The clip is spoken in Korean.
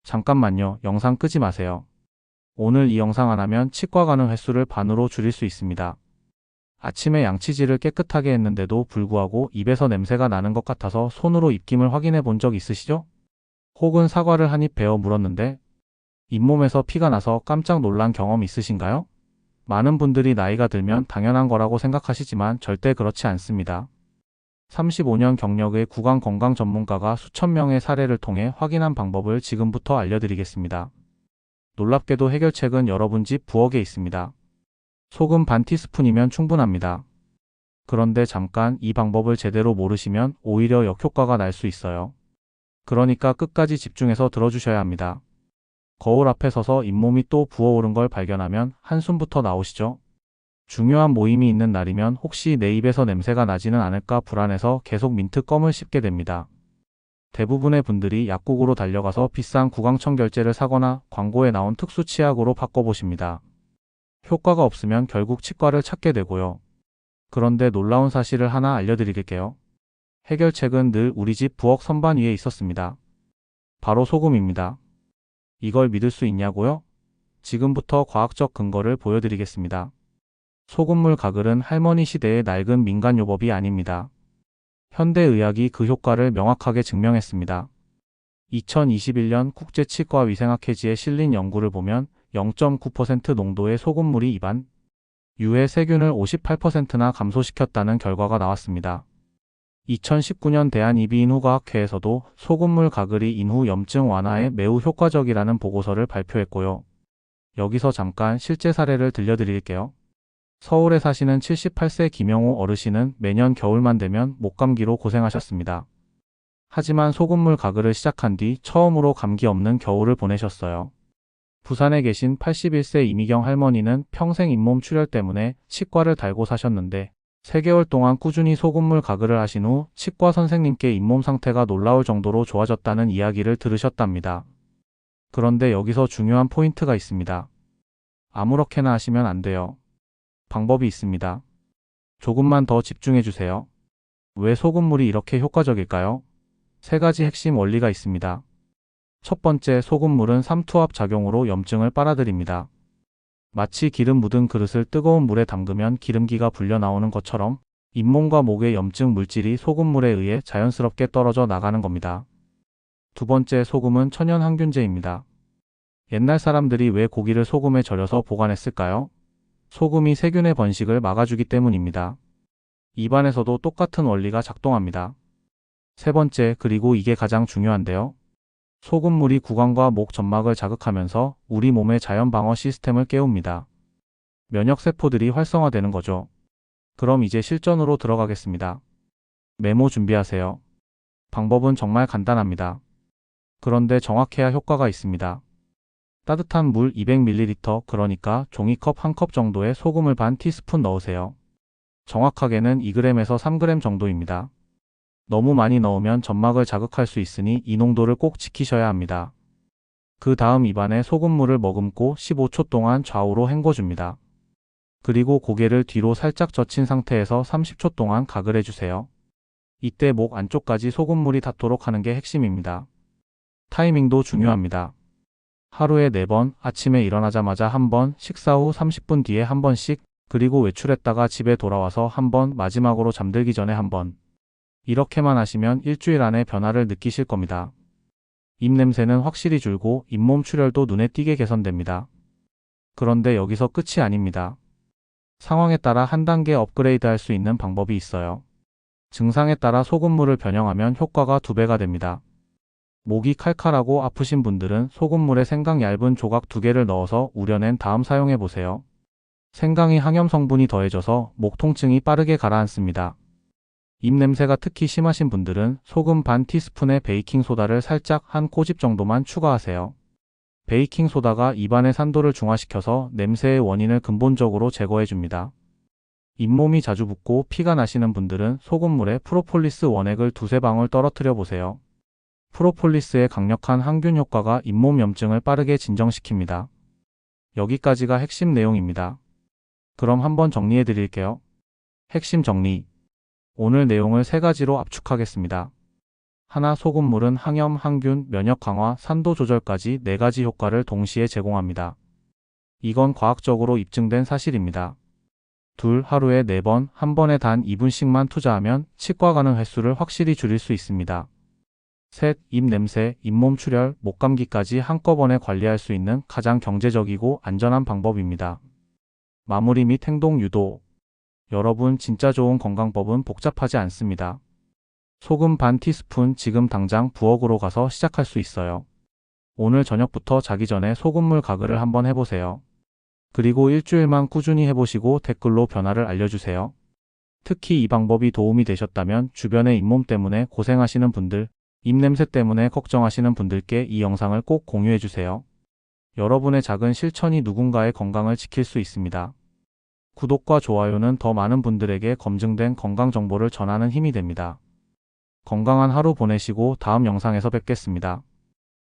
잠깐만요. 영상 끄지 마세요. 오늘 이 영상 안 하면 치과 가는 횟수를 반으로 줄일 수 있습니다. 아침에 양치질을 깨끗하게 했는데도 불구하고 입에서 냄새가 나는 것 같아서 손으로 입김을 확인해 본 적 있으시죠? 혹은 사과를 한 입 베어 물었는데 잇몸에서 피가 나서 깜짝 놀란 경험 있으신가요? 많은 분들이 나이가 들면 당연한 거라고 생각하시지만 절대 그렇지 않습니다. 35년 경력의 구강 건강 전문가가 수천 명의 사례를 통해 확인한 방법을 지금부터 알려드리겠습니다. 놀랍게도 해결책은 여러분 집 부엌에 있습니다. 소금 반 티스푼이면 충분합니다. 그런데 잠깐 이 방법을 제대로 모르시면 오히려 역효과가 날 수 있어요. 그러니까 끝까지 집중해서 들어주셔야 합니다. 거울 앞에 서서 잇몸이 또 부어오른 걸 발견하면 한숨부터 나오시죠? 중요한 모임이 있는 날이면 혹시 내 입에서 냄새가 나지는 않을까 불안해서 계속 민트 껌을 씹게 됩니다. 대부분의 분들이 약국으로 달려가서 비싼 구강청결제를 사거나 광고에 나온 특수 치약으로 바꿔보십니다. 효과가 없으면 결국 치과를 찾게 되고요. 그런데 놀라운 사실을 하나 알려드릴게요. 해결책은 늘 우리 집 부엌 선반 위에 있었습니다. 바로 소금입니다. 이걸 믿을 수 있냐고요? 지금부터 과학적 근거를 보여드리겠습니다. 소금물 가글은 할머니 시대의 낡은 민간요법이 아닙니다. 현대의학이 그 효과를 명확하게 증명했습니다. 2021년 국제치과위생학회지에 실린 연구를 보면 0.9% 농도의 소금물이 입안, 유해 세균을 58%나 감소시켰다는 결과가 나왔습니다. 2019년 대한이비인후과학회에서도 소금물 가글이 인후 염증 완화에 매우 효과적이라는 보고서를 발표했고요. 여기서 잠깐 실제 사례를 들려드릴게요. 서울에 사시는 78세 김영호 어르신은 매년 겨울만 되면 목감기로 고생하셨습니다. 하지만 소금물 가글을 시작한 뒤 처음으로 감기 없는 겨울을 보내셨어요. 부산에 계신 81세 이미경 할머니는 평생 잇몸 출혈 때문에 치과를 달고 사셨는데 3개월 동안 꾸준히 소금물 가글을 하신 후 치과 선생님께 잇몸 상태가 놀라울 정도로 좋아졌다는 이야기를 들으셨답니다. 그런데 여기서 중요한 포인트가 있습니다. 아무렇게나 하시면 안 돼요. 방법이 있습니다. 조금만 더 집중해주세요. 왜 소금물이 이렇게 효과적일까요? 3가지 핵심 원리가 있습니다. 첫 번째, 소금물은 삼투압 작용으로 염증을 빨아들입니다. 마치 기름 묻은 그릇을 뜨거운 물에 담그면 기름기가 불려 나오는 것처럼 잇몸과 목의 염증 물질이 소금물에 의해 자연스럽게 떨어져 나가는 겁니다. 두 번째, 소금은 천연 항균제입니다. 옛날 사람들이 왜 고기를 소금에 절여서 보관했을까요? 소금이 세균의 번식을 막아주기 때문입니다. 입안에서도 똑같은 원리가 작동합니다. 세 번째, 그리고 이게 가장 중요한데요. 소금물이 구강과 목 점막을 자극하면서 우리 몸의 자연 방어 시스템을 깨웁니다. 면역세포들이 활성화되는 거죠. 그럼 이제 실전으로 들어가겠습니다. 메모 준비하세요. 방법은 정말 간단합니다. 그런데 정확해야 효과가 있습니다. 따뜻한 물 200ml, 그러니까 종이컵 1컵 정도의 소금을 반 티스푼 넣으세요. 정확하게는 2g에서 3g 정도입니다. 너무 많이 넣으면 점막을 자극할 수 있으니 이 농도를 꼭 지키셔야 합니다. 그 다음 입안에 소금물을 머금고 15초 동안 좌우로 헹궈줍니다. 그리고 고개를 뒤로 살짝 젖힌 상태에서 30초 동안 가글해주세요. 이때 목 안쪽까지 소금물이 닿도록 하는 게 핵심입니다. 타이밍도 중요합니다. 하루에 4번, 아침에 일어나자마자 1번, 식사 후 30분 뒤에 1번씩, 그리고 외출했다가 집에 돌아와서 1번, 마지막으로 잠들기 전에 1번. 이렇게만 하시면 일주일 안에 변화를 느끼실 겁니다. 입냄새는 확실히 줄고 잇몸 출혈도 눈에 띄게 개선됩니다. 그런데 여기서 끝이 아닙니다. 상황에 따라 한 단계 업그레이드 할 수 있는 방법이 있어요. 증상에 따라 소금물을 변형하면 효과가 2배가 됩니다. 목이 칼칼하고 아프신 분들은 소금물에 생강 얇은 조각 2개를 넣어서 우려낸 다음 사용해보세요. 생강이 항염 성분이 더해져서 목 통증이 빠르게 가라앉습니다. 입냄새가 특히 심하신 분들은 소금 반 티스푼에 베이킹소다를 살짝 한 꼬집 정도만 추가하세요. 베이킹소다가 입안의 산도를 중화시켜서 냄새의 원인을 근본적으로 제거해줍니다. 잇몸이 자주 붓고 피가 나시는 분들은 소금물에 프로폴리스 원액을 2~3방울 떨어뜨려 보세요. 프로폴리스의 강력한 항균 효과가 잇몸 염증을 빠르게 진정시킵니다. 여기까지가 핵심 내용입니다. 그럼 한번 정리해 드릴게요. 핵심 정리. 오늘 내용을 3가지로 압축하겠습니다. 하나, 소금물은 항염, 항균, 면역 강화, 산도 조절까지 4가지 효과를 동시에 제공합니다. 이건 과학적으로 입증된 사실입니다. 둘, 하루에 4번, 한 번에 단 2분씩만 투자하면 치과 가는 횟수를 확실히 줄일 수 있습니다. 셋, 입 냄새, 잇몸 출혈, 목감기까지 한꺼번에 관리할 수 있는 가장 경제적이고 안전한 방법입니다. 마무리 및 행동 유도. 여러분, 진짜 좋은 건강법은 복잡하지 않습니다. 소금 반 티스푼 지금 당장 부엌으로 가서 시작할 수 있어요. 오늘 저녁부터 자기 전에 소금물 가글을 한번 해보세요. 그리고 일주일만 꾸준히 해보시고 댓글로 변화를 알려주세요. 특히 이 방법이 도움이 되셨다면 주변의 잇몸 때문에 고생하시는 분들, 입냄새 때문에 걱정하시는 분들께 이 영상을 꼭 공유해주세요. 여러분의 작은 실천이 누군가의 건강을 지킬 수 있습니다. 구독과 좋아요는 더 많은 분들에게 검증된 건강 정보를 전하는 힘이 됩니다. 건강한 하루 보내시고 다음 영상에서 뵙겠습니다.